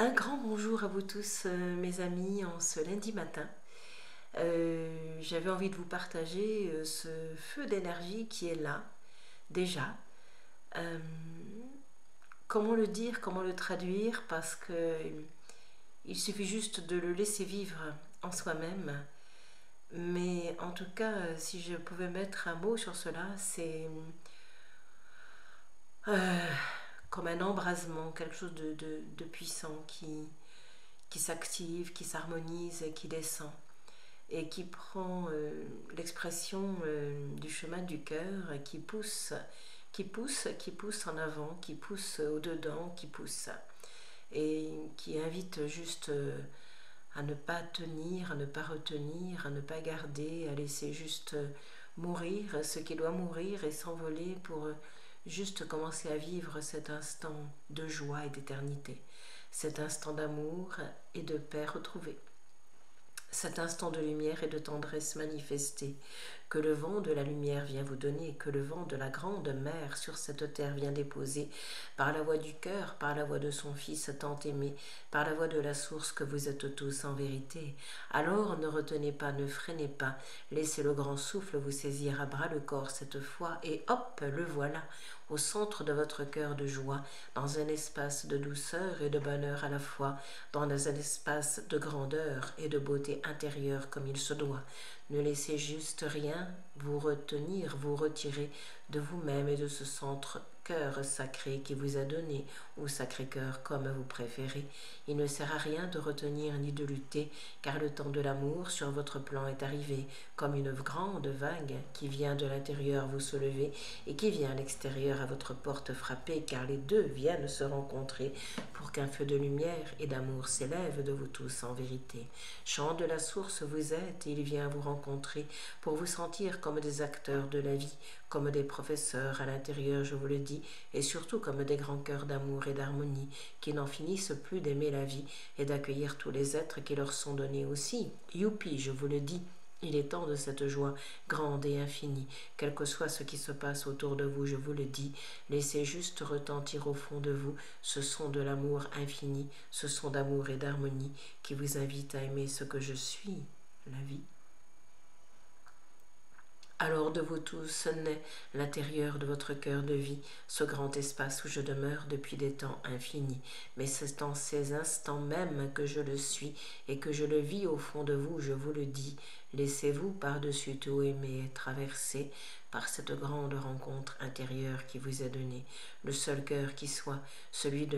Un grand bonjour à vous tous, mes amis, en ce lundi matin. J'avais envie de vous partager ce feu d'énergie qui est là, déjà. Euh, comment le dire, comment le traduire, parce que il suffit juste de le laisser vivre en soi-même. Mais en tout cas, si je pouvais mettre un mot sur cela, c'est euh, comme un embrasement, quelque chose de puissant qui s'active, qui s'harmonise et qui descend et qui prend l'expression du chemin du cœur, qui pousse en avant, qui pousse au-dedans, qui pousse et qui invite juste à ne pas tenir, à ne pas retenir, à ne pas garder, à laisser juste mourir ce qui doit mourir et s'envoler pour juste commencer à vivre cet instant de joie et d'éternité, cet instant d'amour et de paix retrouvée, cet instant de lumière et de tendresse manifestée, que le vent de la lumière vient vous donner, que le vent de la grande mer sur cette terre vient déposer, par la voix du cœur, par la voix de son Fils tant aimé, par la voix de la source que vous êtes tous en vérité. Alors ne retenez pas, ne freinez pas, laissez le grand souffle vous saisir à bras le corps cette fois, et hop, le voilà, au centre de votre cœur de joie, dans un espace de douceur et de bonheur à la fois, dans un espace de grandeur et de beauté intérieure comme il se doit. Ne laissez juste rien vous retenir, vous retirer de vous-même et de ce centre cœur sacré qui vous a donné, ou sacré cœur comme vous préférez. Il ne sert à rien de retenir ni de lutter, car le temps de l'amour sur votre plan est arrivé, comme une grande vague qui vient de l'intérieur vous soulever et qui vient à l'extérieur à votre porte frapper, car les deux viennent se rencontrer pour qu'un feu de lumière et d'amour s'élève de vous tous en vérité. Chant de la source vous êtes, et il vient vous rencontrer pour vous sentir comme des acteurs de la vie, comme des professeurs à l'intérieur, je vous le dis, et surtout comme des grands cœurs d'amour et d'harmonie, qui n'en finissent plus d'aimer la vie et d'accueillir tous les êtres qui leur sont donnés aussi. Youpi, je vous le dis, il est temps de cette joie grande et infinie, quel que soit ce qui se passe autour de vous, je vous le dis, laissez juste retentir au fond de vous ce son de l'amour infini, ce son d'amour et d'harmonie qui vous invite à aimer ce que je suis, la vie. Alors de vous tous naît l'intérieur de votre cœur de vie, ce grand espace où je demeure depuis des temps infinis. Mais c'est en ces instants même que je le suis et que je le vis au fond de vous, je vous le dis. Laissez-vous par-dessus tout aimer et traverser par cette grande rencontre intérieure qui vous est donnée, le seul cœur qui soit, celui de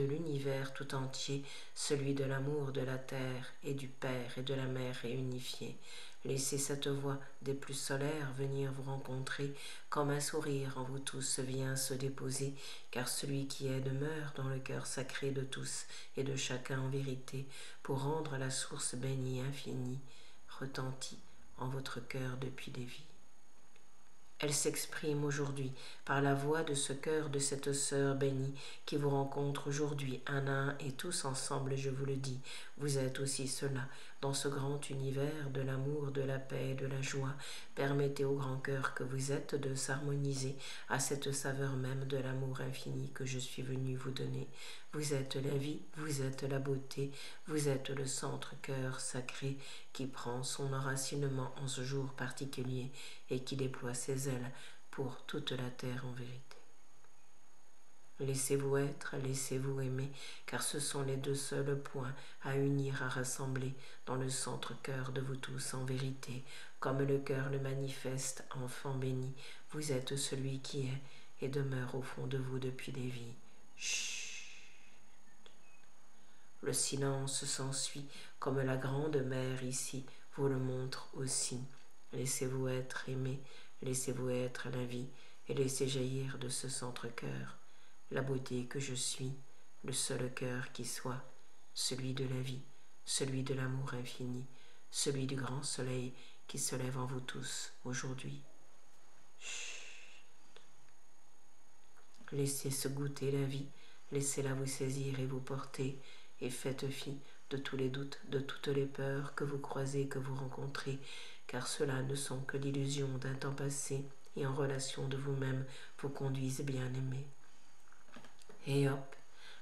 l'univers tout entier, celui de l'amour de la terre et du Père et de la Mère réunifiés. Laissez cette voix des plus solaires venir vous rencontrer, comme un sourire en vous tous vient se déposer, car celui qui est demeure dans le cœur sacré de tous et de chacun en vérité, pour rendre la source bénie infinie, retentit en votre cœur depuis des vies. Elle s'exprime aujourd'hui par la voix de ce cœur de cette sœur bénie qui vous rencontre aujourd'hui un à un et tous ensemble, je vous le dis, vous êtes aussi cela, dans ce grand univers de l'amour, de la paix et de la joie. Permettez au grand cœur que vous êtes de s'harmoniser à cette saveur même de l'amour infini que je suis venu vous donner. Vous êtes la vie, vous êtes la beauté, vous êtes le centre cœur sacré qui prend son enracinement en ce jour particulier et qui déploie ses ailes pour toute la terre en vérité. Laissez-vous être, laissez-vous aimer, car ce sont les deux seuls points à unir, à rassembler dans le centre-cœur de vous tous en vérité. Comme le cœur le manifeste, enfant béni, vous êtes celui qui est et demeure au fond de vous depuis des vies. Chut. Le silence s'ensuit, comme la grande mer ici vous le montre aussi. Laissez-vous être aimé, laissez-vous être la vie, et laissez jaillir de ce centre-cœur la beauté que je suis, le seul cœur qui soit, celui de la vie, celui de l'amour infini, celui du grand soleil qui se lève en vous tous aujourd'hui. Laissez se goûter la vie, laissez-la vous saisir et vous porter, et faites fi de tous les doutes, de toutes les peurs que vous croisez, que vous rencontrez, car ceux-là ne sont que l'illusion d'un temps passé et en relation de vous-même vous conduisent bien-aimés. Et hop,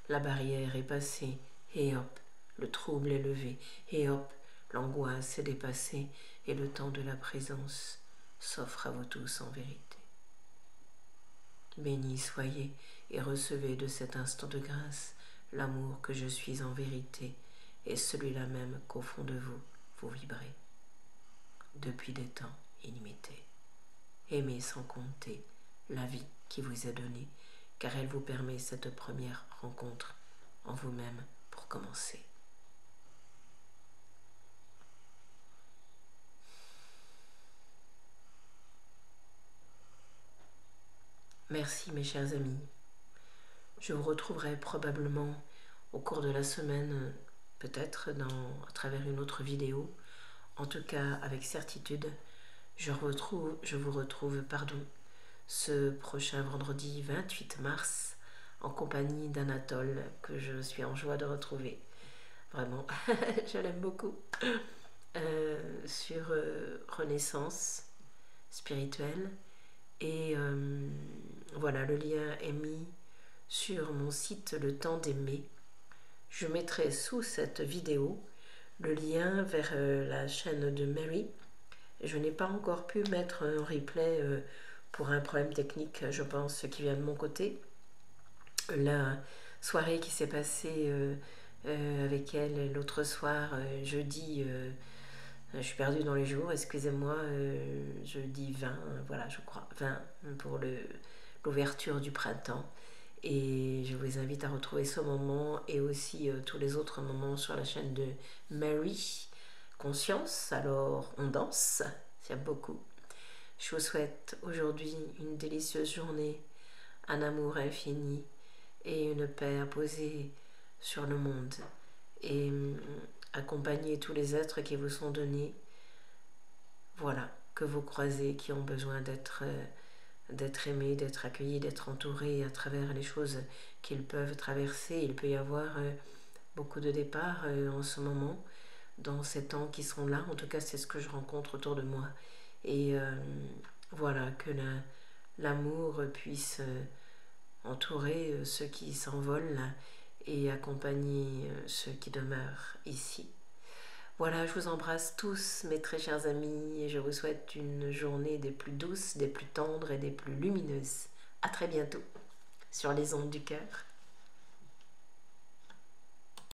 la barrière est passée, et hop, le trouble est levé, et hop, l'angoisse est dépassée, et le temps de la présence s'offre à vous tous en vérité. Bénis soyez et recevez de cet instant de grâce l'amour que je suis en vérité, et celui-là même qu'au fond de vous, vous vibrez. Depuis des temps illimités. Aimez sans compter la vie qui vous est donnée, car elle vous permet cette première rencontre en vous-même pour commencer. Merci mes chers amis. Je vous retrouverai probablement au cours de la semaine, peut-être à travers une autre vidéo. En tout cas, avec certitude, je vous retrouve ce prochain vendredi 28 mars en compagnie d'Anatole, que je suis en joie de retrouver. Vraiment, je l'aime beaucoup. Sur Renaissance spirituelle. Et voilà, le lien est mis sur mon site Le Temps d'Aimer. Je mettrai sous cette vidéo le lien vers la chaîne de Mary. Je n'ai pas encore pu mettre un replay pour un problème technique, je pense, qui vient de mon côté. La soirée qui s'est passée avec elle l'autre soir, jeudi, je suis perdue dans les jours, excusez-moi, jeudi 20, voilà, je crois, 20 pour l'ouverture du printemps. Et je vous invite à retrouver ce moment et aussi tous les autres moments sur la chaîne de Mary Conscience. Alors on danse, j'aime beaucoup. Je vous souhaite aujourd'hui une délicieuse journée, un amour infini et une paix posée sur le monde. Et accompagner tous les êtres qui vous sont donnés, voilà, que vous croisez, qui ont besoin d'être aimés, d'être accueillis, d'être entourés à travers les choses qu'ils peuvent traverser. Il peut y avoir beaucoup de départs en ce moment, dans ces temps qui sont là. En tout cas, c'est ce que je rencontre autour de moi. Et voilà, que l'amour puisse entourer ceux qui s'envolent et accompagner ceux qui demeurent ici. Voilà, je vous embrasse tous, mes très chers amis, et je vous souhaite une journée des plus douces, des plus tendres et des plus lumineuses. À très bientôt sur les ondes du cœur.